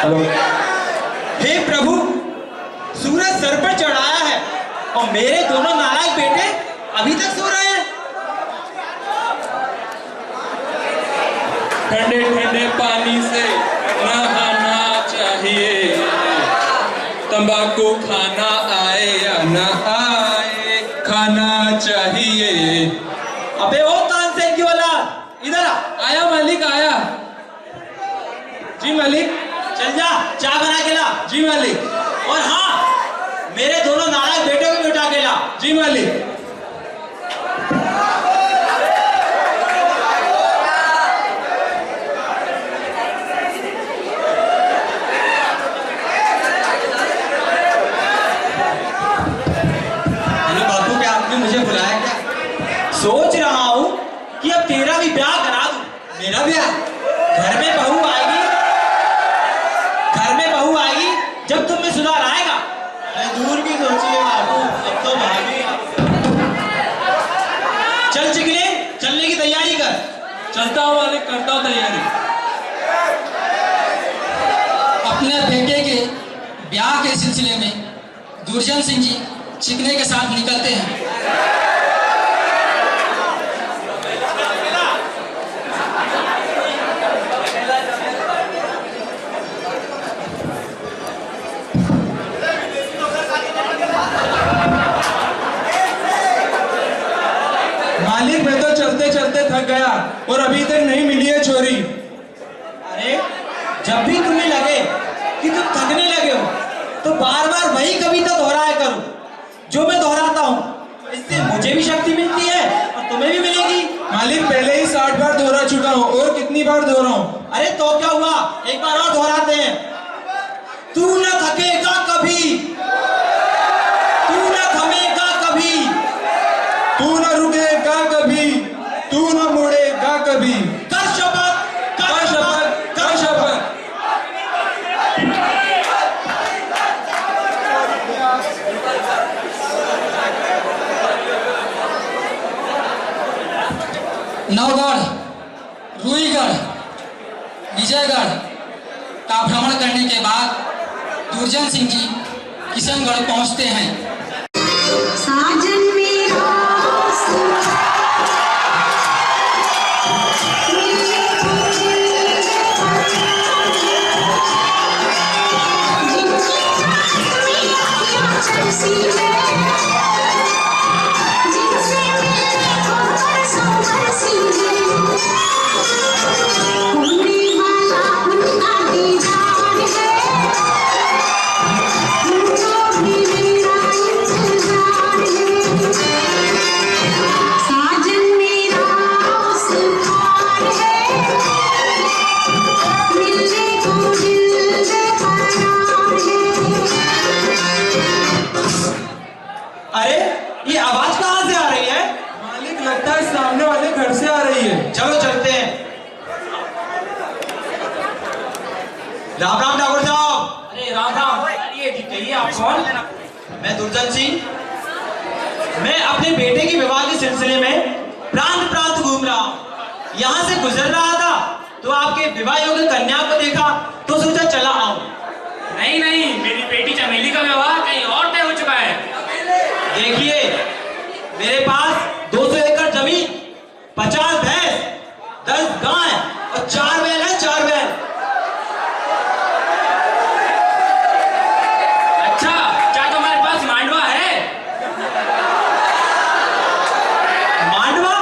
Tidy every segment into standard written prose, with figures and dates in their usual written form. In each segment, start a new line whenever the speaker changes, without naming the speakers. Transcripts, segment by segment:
Hello.
हे प्रभु, सूरज sir पर चढ़ाया है और मेरे दोनों नालायक बेटे अभी तक सो रहे हैं।
ठंडे ठंडे पानी से नहाना चाहिए, तंबाकू खाना आए या ना आए, खाना चाहिए।
अबे ओ कानसेन की औलाद, इधर आ।
आया मालिक, आया। जी मालिक।
चल जा, चाय बना के ला।
जी मालिक।
और हाँ, मेरे दोनों नालायक बेटों को भी उठा के ला।
जी मालिक।
बापू, क्या आपने मुझे बुलाया क्या? सोच रहा हूँ कि अब तेरा भी ब्याह करा दूं। मेरा ब्याह? घर में बहू आएगी, जब तुम में सुधार आएगा। दूर की सोचिए बापू, अब तो भाभी। चल चिकने, चलने की तैयारी कर।
चलता हूँ मालिक, करता हूँ तैयारी।
अपने बेटे के ब्याह के सिलसिले में दुर्जन सिंह जी चिकने के साथ निकलते हैं।
मालिक, मैं तो चलते चलते थक गया और अभी तक नहीं मिली है छोरी।
अरे, जब भी तुम्हें लगे कि तुम थकने लगे हो तो बार बार वही कविता दोहराया करो जो मैं दोहराता हूँ। इससे मुझे भी शक्ति मिलती है और तुम्हें भी मिलेगी।
मालिक, पहले ही 60 बार दोहरा चुका हूँ, और कितनी बार दोहराऊं?
अरे तो क्या हुआ, एक बार और दोहराते हैं। तू न थकेगा कभी, तू न थमेगा कभी,
तू न रुकेगा कभी, तू न मुड़ेगा कभी।
कर शपथ,
कर शपथ, कर शपथ।
नवगढ़, रुईगढ़, विजयगढ़ का भ्रमण करने के बाद दुर्जन सिंह जी किशनगढ़ पहुंचते हैं।
साजन मेरा
राम राम ठाकुर साहब।
अरे राम राम। कहिए आप कौन?
मैं दुर्जन सिंह। मैं अपने बेटे के विवाह के सिलसिले में प्रांत प्रांत घूम रहा हूँ। यहाँ से गुजर रहा था तो आपके विवाह योग्य कन्या को देखा तो सोचा चला आऊं।
नहीं नहीं, मेरी बेटी चमेली का विवाह कहीं और तय हो चुका है।
देखिए, मेरे पास 200 एकड़ जमीन, 50 भैंस, 10 गाय और 4 बैल है, 4 बैल।
अच्छा, क्या तुम्हारे पास मांडवा है?
मांडवा?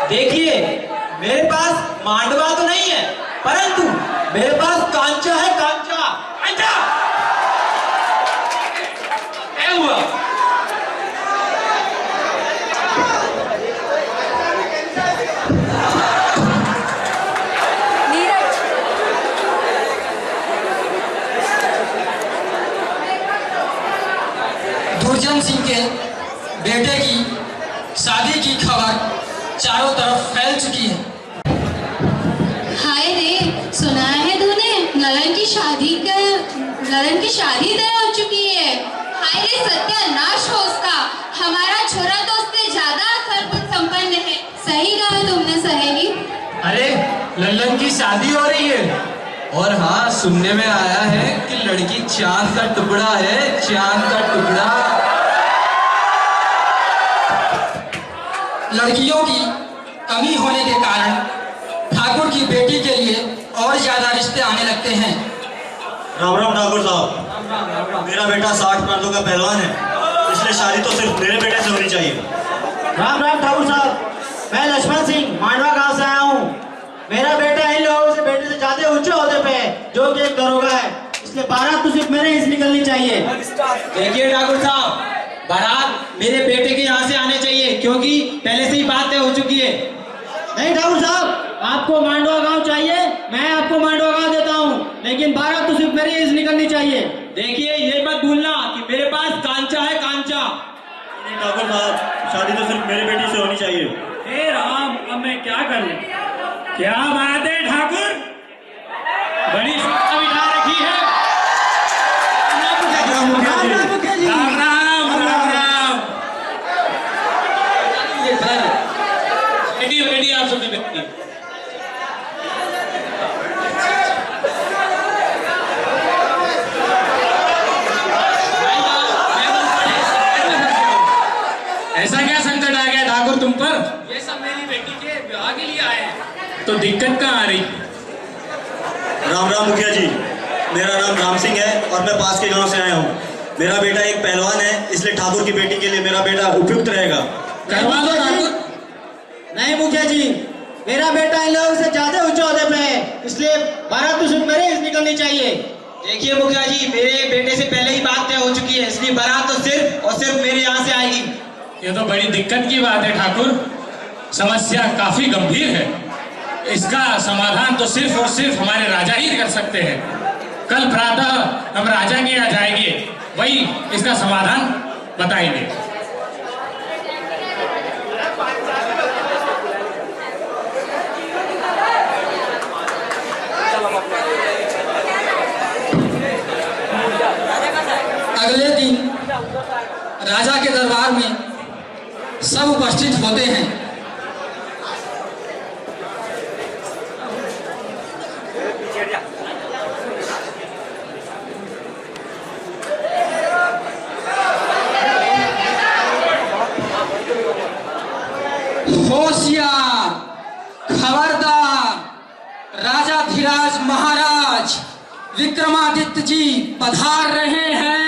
देखिए, मेरे पास मांडवा तो नहीं है, परंतु मेरे पास कांचा है, कांचा।
कांचा? क्या हुआ?
दुर्जन सिंह के बेटे की शादी की खबर चारों तरफ फैल चुकी है।
हाय रे, सुना है तूने? ललन की शादी तय हो चुकी है। हाय रे, सत्यानाश हो उसका। हमारा छोरा तो उससे ज्यादा सर्वगुण संपन्न है। सही कहा तुमने सहेली।
अरे, ललन की शादी हो रही है
और हाँ, सुनने में आया है कि लड़की चांद का टुकड़ा है, चांद का टुकड़ा।
लड़कियों की कमी होने के कारण ठाकुर की बेटी के लिए और ज्यादा रिश्ते आने लगते हैं।
राम राम ठाकुर साहब, मेरा बेटा 60 प्रांतों का पहलवान है, इसलिए शादी तो सिर्फ मेरे बेटे से होनी चाहिए।
राम राम ठाकुर साहब, मैं लक्ष्मण सिंह मांडवा गांव से आया हूँ। मेरा बेटा इन लोगों से बेटे से ज्यादा ऊंचे ओहदे पे है, जो कि एक दरोगा है, इसलिए बारात तो सिर्फ मेरे ही से निकलनी चाहिए। देखिए ठाकुर साहब, बारात मेरे बेटे के यहाँ से आने चाहिए, क्योंकि पहले से ही बात तय हो चुकी है। नहीं ठाकुर साहब, आपको मांडवा गांव चाहिए, मैं आपको मांडवा गांव देता हूँ, लेकिन बारात तो सिर्फ मेरे ही से निकलनी चाहिए। देखिए ये मत भूलना कि मेरे पास कांचा है, कांचा।
नहीं ठाकुर साहब, शादी तो सिर्फ मेरे बेटी से होनी चाहिए।
हे राम, अब मैं क्या करूं? क्या बात है ठाकुर, बड़ी शिक्षा बिठा रखी है। राम राम राम राम। बेटी आप सबसे बेटी। ऐसा क्या संकट आ गया ठाकुर तुम पर? ये सब मेरी बेटी के विवाह के लिए आए हैं, तो दिक्कत कहाँ आ रही?
राम राम मुखिया जी, मेरा नाम राम सिंह है और मैं पास के गांव से आया हूँ। मेरा बेटा एक पहलवान है, इसलिए ठाकुर की बेटी के लिए मेरा बेटा उपयुक्त रहेगा।
करवा दो ठाकुर।
नहीं मुखिया जी, मेरा बेटा इन लोगों से ज्यादा ऊंचे ओहदे पे है, इसलिए बारात तो सिर्फ मेरे ही से निकलनी चाहिए। देखिए मुखिया जी, मेरे बेटे से पहले ही बात तय हो चुकी है, इसलिए बारात तो सिर्फ और सिर्फ मेरे यहाँ से आएगी।
ये तो बड़ी दिक्कत की बात है ठाकुर, समस्या काफी गंभीर है। इसका समाधान तो सिर्फ और सिर्फ हमारे राजा ही कर सकते हैं। कल प्रातः हम राजा के यहाँ जाएंगे, वही इसका समाधान बताएंगे।
अगले दिन राजा के दरबार में सब उपस्थित होते हैं। होशियार, खबरदार, राजाधिराज महाराज विक्रमादित्य जी पधार रहे हैं।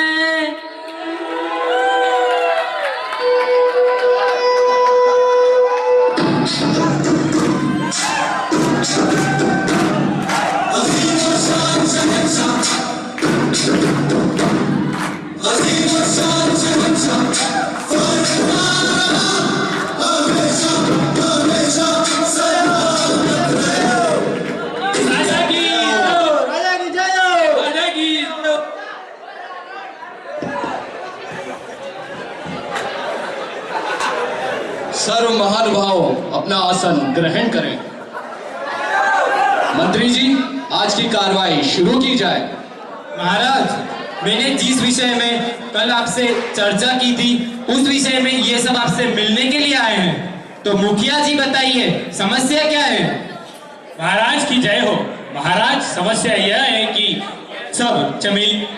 सर्व महानुभाव अपना आसन ग्रहण करें। मंत्री जी, आज की कार्रवाई शुरू की जाए।
महाराज, मैंने जिस विषय में कल आपसे चर्चा की थी, उस विषय में ये सब आपसे मिलने के लिए आए हैं। तो मुखिया जी बताइए, समस्या क्या है?
महाराज की जय हो। महाराज, समस्या यह है कि सब चमेली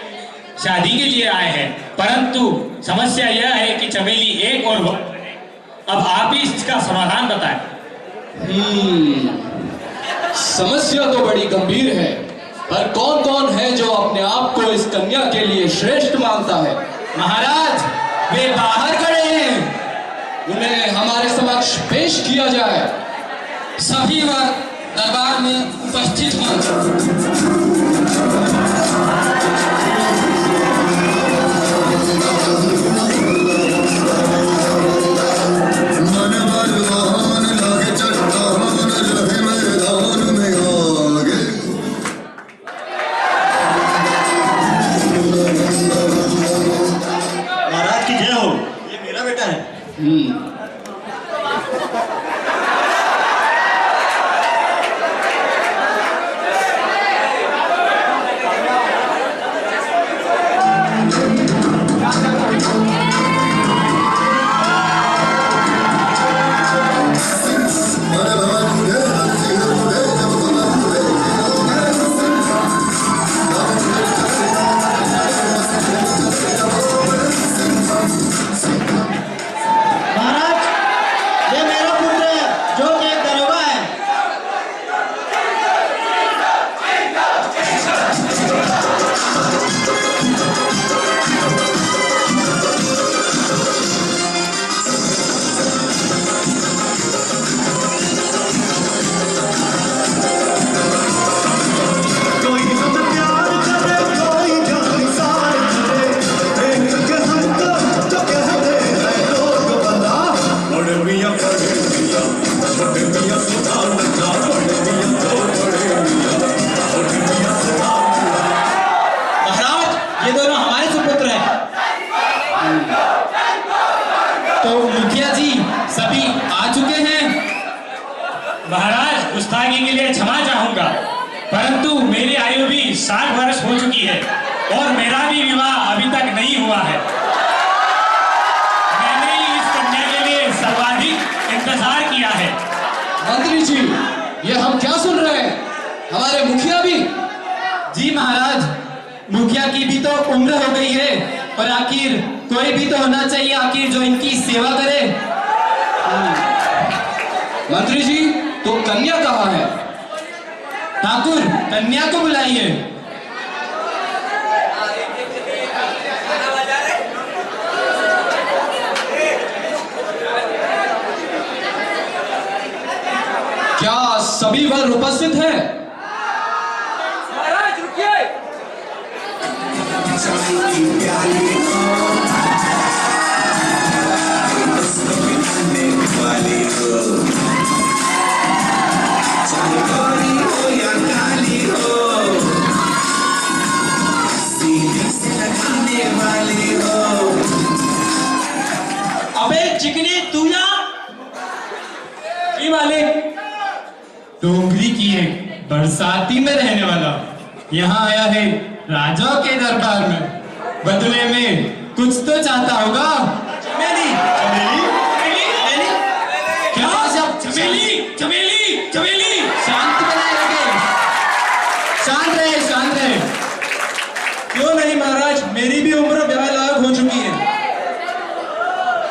शादी के लिए आए हैं, परंतु समस्या यह है कि चमेली एक और। अब आप ही इसका समाधान बताएं।
समस्या तो बड़ी गंभीर है, पर कौन कौन है जो अपने आप को इस कन्या के लिए श्रेष्ठ मानता है?
महाराज, वे बाहर खड़े हैं,
उन्हें हमारे समक्ष पेश किया जाए।
सभी वर्ग दरबार में उपस्थित हों।
महाराज की जय हो, ये मेरा बेटा है।
तो मुखिया जी सभी आ चुके हैं।
महाराज, गुस्ताखी के लिए क्षमा चाहूंगा, परंतु मेरी आयु भी 60 वर्ष हो चुकी है और मेरा भी विवाह अभी तक नहीं हुआ है। मैंने ही इस कन्या के लिए सर्वाधिक इंतजार किया है।
मंत्री जी, ये हम क्या सुन रहे हैं? हमारे मुखिया भी?
जी महाराज, मुखिया की भी तो उम्र हो गई है, और आखिर कोई भी तो होना चाहिए आखिर जो इनकी सेवा करे।
मंत्री जी, तो कन्या कहाँ है?
ठाकुर, कन्या को बुलाइए।
क्या सभी वर उपस्थित हैं?
महाराज रुकिए। अबे चिकनी तू यहाँ?
जी मालिक, डोंगरी की एक बरसाती में रहने वाला यहाँ आया है राजा के दरबार में, बदले में कुछ तो चाहता होगा।
चमेली चमेली चमेली
क्या सब
चमेली चमेली चमेली।
शांत बनाए रखे, शांत रहे, शांत रहे।
क्यों नहीं महाराज, मेरी भी उम्र ब्याह लायक हो चुकी है।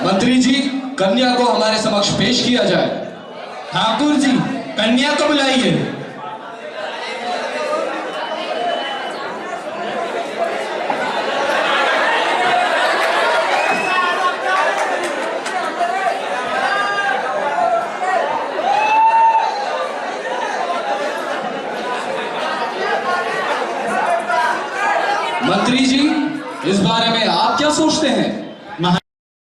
मंत्री जी, कन्या को हमारे समक्ष पेश किया जाए।
ठाकुर जी, कन्या को बुलाइए।
मंत्री जी, इस बारे में आप क्या सोचते हैं?